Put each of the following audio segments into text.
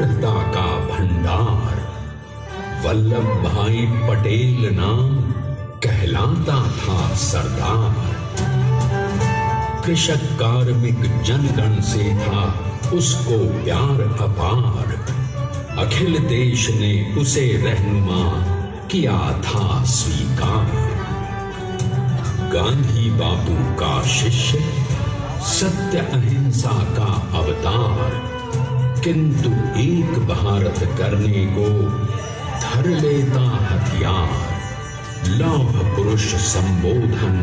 वीरता का भंडार। वल्लभ भाई पटेल नाम कहलाता था सरदार। कृषक कार्मिक जनगण से था उसको प्यार अपार। अखिल देश ने उसे रहनुमा किया था स्वीकार। गांधी बापू का शिष्य, सत्य अहिंसा का अवतार, किंतु एक भारत करने को धर लेता हथियार। लौह पुरुष संबोधन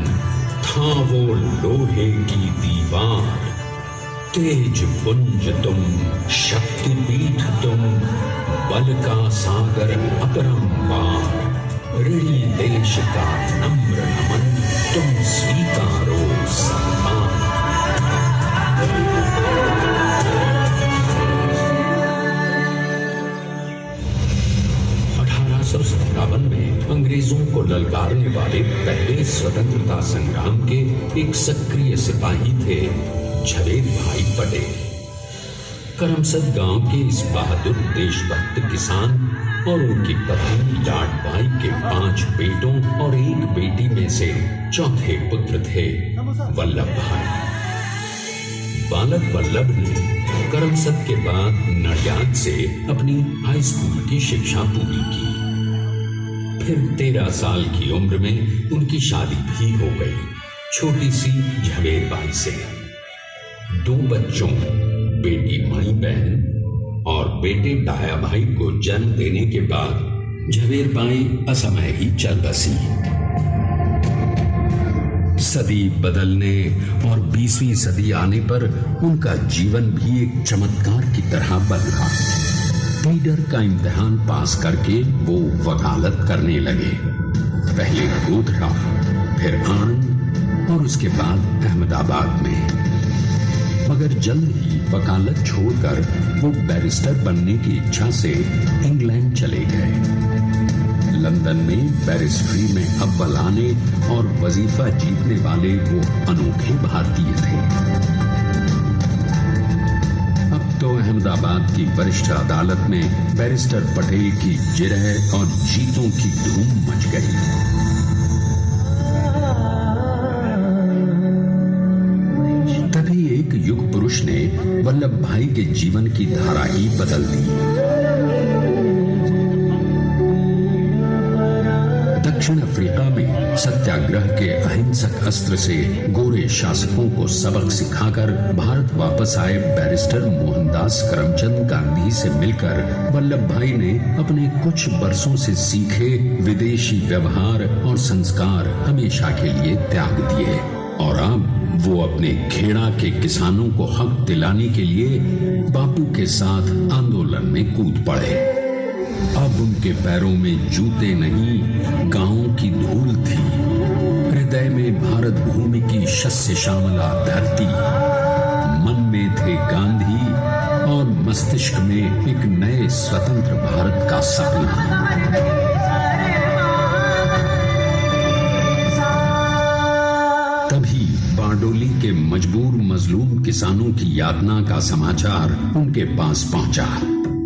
था वो लोहे की दीवार। तेज पुंज तुम, शक्तिपीठ तुम, बल का सागर अपरंपार। ऋणी देश का नम्र नमन, तुम स्वीकारो सम्मान। 1857 में अंग्रेजों को ललकारने वाले पहले स्वतंत्रता संग्राम के एक सक्रिय सिपाही थे झवेर भाई पटेल। करमसद गांव के इस बहादुर देशभक्त किसान और उनकी पत्नी लाड बाई के 5 बेटों और 1 बेटी में से चौथे पुत्र थे वल्लभ भाई। बालक वल्लभ ने करमसद के बाद नडियाद से अपनी हाई स्कूल की शिक्षा पूरी की। फिर 13 साल की उम्र में उनकी शादी भी हो गई छोटी सी झवेर बाई से। 2 बच्चों, बेटी माई बहन और बेटे डाया भाई को जन्म देने के बाद झवेर बाई असमय ही चल बसी। सदी बदलने और 20वीं सदी आने पर उनका जीवन भी एक चमत्कार की तरह बदला। लीडर का इम्तिहान पास करके वो वकालत करने लगे। पहले गोधरा, फिर आणंद और उसके बाद अहमदाबाद में। मगर जल्द ही वकालत छोड़कर वो बैरिस्टर बनने की इच्छा से इंग्लैंड चले गए। लंदन में बैरिस्ट्री में अव्वल आने और वजीफा जीतने वाले वो अनोखे भारतीय थे। अब तो अहमदाबाद की वरिष्ठ अदालत में बैरिस्टर पटेल की जिरह और जीतों की धूम मच गई। तभी एक युग पुरुष ने वल्लभ भाई के जीवन की धारा ही बदल दी। दक्षिण अफ्रीका में सत्याग्रह के अहिंसक अस्त्र से गोरे शासकों को सबक सिखाकर भारत वापस आए बैरिस्टर मोहनदास करमचंद गांधी से मिलकर वल्लभ भाई ने अपने कुछ बरसों से सीखे विदेशी व्यवहार और संस्कार हमेशा के लिए त्याग दिए और अब वो अपने खेड़ा के किसानों को हक दिलाने के लिए बापू के साथ आंदोलन में कूद पड़े। अब उनके पैरों में जूते नहीं, गांवों की धूल थी। हृदय में भारत भूमि की शस्य श्यामला धरती। मन में थे गांधी और मस्तिष्क में एक नए स्वतंत्र भारत का सपना। तभी बारडोली के मजबूर मजलूम किसानों की यातना का समाचार उनके पास पहुंचा।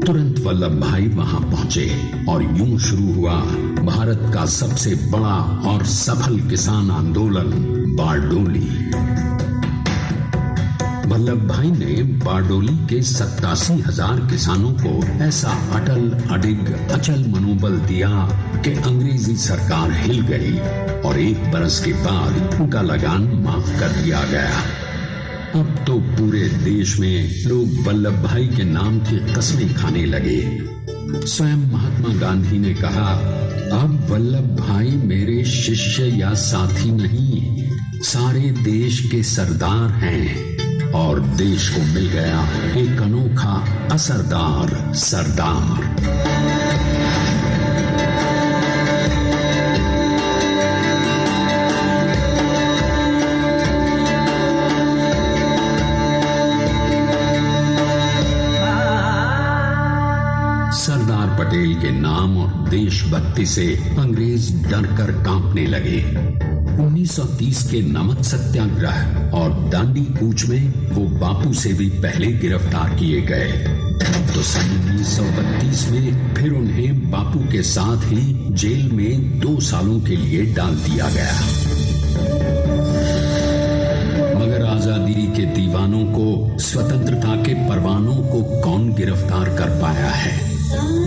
तुरंत वल्लभ भाई वहां पहुंचे और यूं शुरू हुआ भारत का सबसे बड़ा और सफल किसान आंदोलन बारडोली। वल्लभ भाई ने बारडोली के 87,000 किसानों को ऐसा अटल अडिग अचल मनोबल दिया कि अंग्रेजी सरकार हिल गई और 1 बरस के बाद उनका लगान माफ कर दिया गया। अब तो पूरे देश में लोग वल्लभ भाई के नाम की कस्में खाने लगे। स्वयं महात्मा गांधी ने कहा, अब वल्लभ भाई मेरे शिष्य या साथी नहीं, सारे देश के सरदार हैं और देश को मिल गया एक अनोखा असरदार सरदार। सरदार पटेल के नाम और देशभक्ति से अंग्रेज डरकर कांपने लगे। 1930 के नमक सत्याग्रह और दांडी कूच में वो बापू से भी पहले गिरफ्तार किए गए। तो सन 1932 में फिर उन्हें बापू के साथ ही जेल में 2 सालों के लिए डाल दिया गया। मगर आजादी के दीवानों को, स्वतंत्रता के परवानों को कौन गिरफ्तार कर पाया है?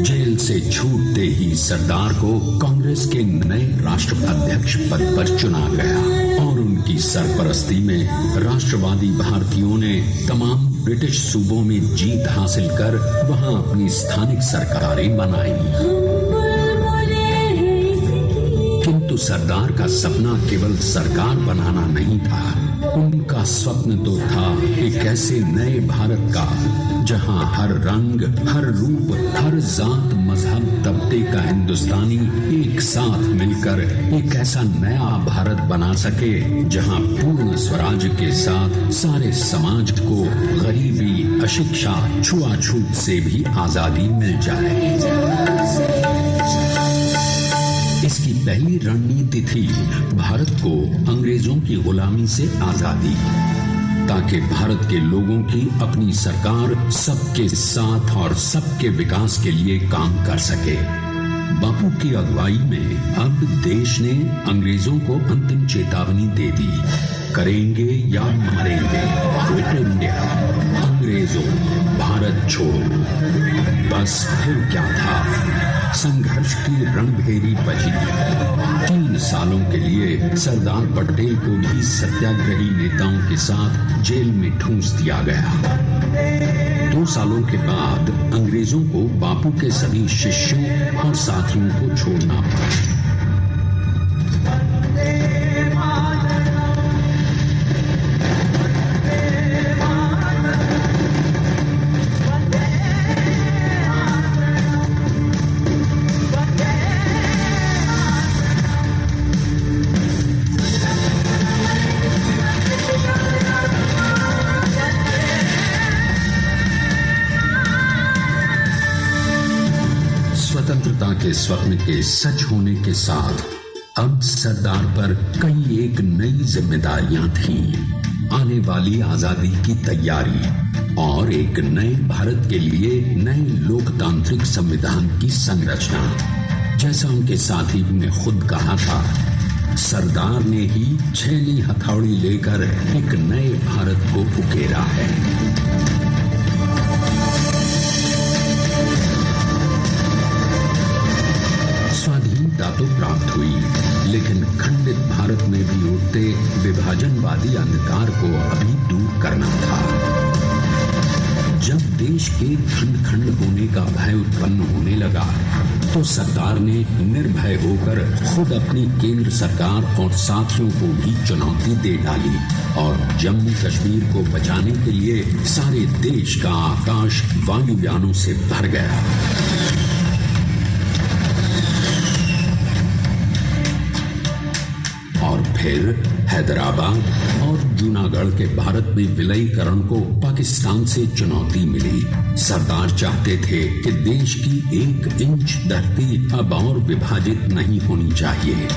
जेल से छूटते ही सरदार को कांग्रेस के नए राष्ट्राध्यक्ष पद पर चुना गया और उनकी सरपरस्ती में राष्ट्रवादी भारतीयों ने तमाम ब्रिटिश सूबों में जीत हासिल कर वहां अपनी स्थानिक सरकारें बनाई। किंतु सरदार का सपना केवल सरकार बनाना नहीं था। उनका स्वप्न तो था एक ऐसे नए भारत का जहां हर रंग, हर रूप, हर जात, मजहब, तबके का हिंदुस्तानी एक साथ मिलकर एक ऐसा नया भारत बना सके जहां पूर्ण स्वराज के साथ सारे समाज को गरीबी, अशिक्षा, छुआछूत से भी आजादी मिल जाए। इसकी पहली रणनीति थी भारत को अंग्रेजों की गुलामी से आजादी, ताकि भारत के लोगों की अपनी सरकार सबके साथ और सबके विकास के लिए काम कर सके। बापू की अगुवाई में अब देश ने अंग्रेजों को अंतिम चेतावनी दे दी, करेंगे या मरेंगे, क्विट इंडिया, अंग्रेजों भारत छोड़ो। बस फिर क्या था, संघर्ष की रणभेरी बजी। 3 सालों के लिए सरदार पटेल को भी सत्याग्रही नेताओं के साथ जेल में ठूंस दिया गया। 2 सालों के बाद अंग्रेजों को बापू के सभी शिष्यों और साथियों को छोड़ना पड़ा। स्वतंत्रता के स्वप्न के सच होने के साथ अब सरदार पर कई एक नई जिम्मेदारियां थीं। आने वाली आजादी की तैयारी और एक नए भारत के लिए नए लोकतांत्रिक संविधान की संरचना। जैसा उनके साथी ने खुद कहा था, सरदार ने ही छेनी हथौड़ी लेकर एक नए भारत को उकेरा है। स्वाधीनता तो प्राप्त हुई, लेकिन खंडित भारत में भी उठते विभाजनवादी अंधकार को अभी दूर करना था। जब देश के खंड खंड होने का भय उत्पन्न होने लगा, तो सरदार ने निर्भय होकर खुद अपनी केंद्र सरकार और साथियों को भी चुनौती दे डाली और जम्मू कश्मीर को बचाने के लिए सारे देश का आकाश वायुयानों से भर गया। और फिर हैदराबाद और जूनागढ़ के भारत में विलयीकरण को पाकिस्तान से चुनौती मिली। सरदार चाहते थे कि देश की 1 इंच धरती अब और विभाजित नहीं होनी चाहिए।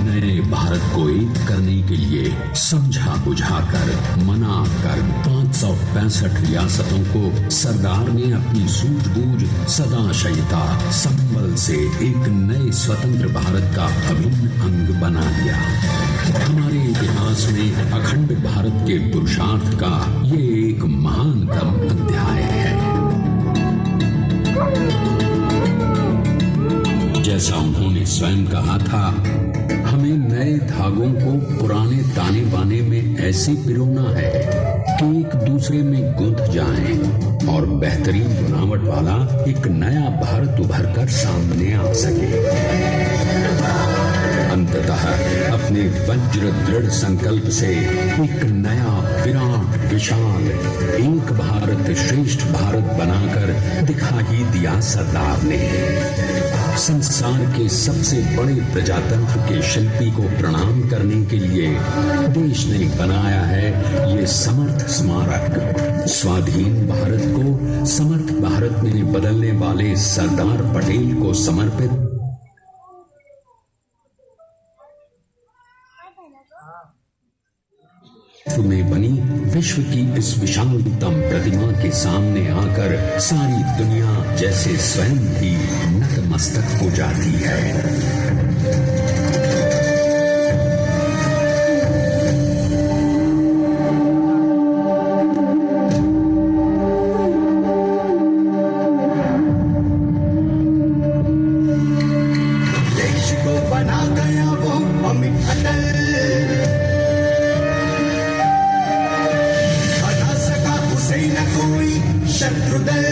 नए भारत को एक करने के लिए समझा बुझाकर, मना कर 565 रियासतों को सरदार ने अपनी सूझबूझ, सदाशयता, संबल से एक नए स्वतंत्र भारत का अभिन्न अंग बना दिया। हमारे इतिहास में अखंड भारत के पुरुषार्थ का ये एक महानतम अध्याय है। जैसा उन्होंने स्वयं कहा था, हमें नए धागों को पुराने ताने बाने में ऐसे पिरोना है कि एक दूसरे में गुंथ जाएं और बेहतरीन बनावट वाला एक नया भारत उभर कर सामने आ सके। अंततः अपने वज्र दृढ़ संकल्प से एक नया विराट विशाल एक भारत श्रेष्ठ भारत बनाकर दिखा ही दिया सरदार ने। संसार के सबसे बड़े प्रजातंत्र के शिल्पी को प्रणाम करने के लिए देश ने बनाया है ये समर्थ स्मारक। स्वाधीन भारत को समर्थ भारत में बदलने वाले सरदार पटेल को समर्पित। में बनी विश्व की इस विशालतम प्रतिमा के सामने आकर सारी दुनिया जैसे स्वयं ही नतमस्तक हो जाती है। शत्रुदल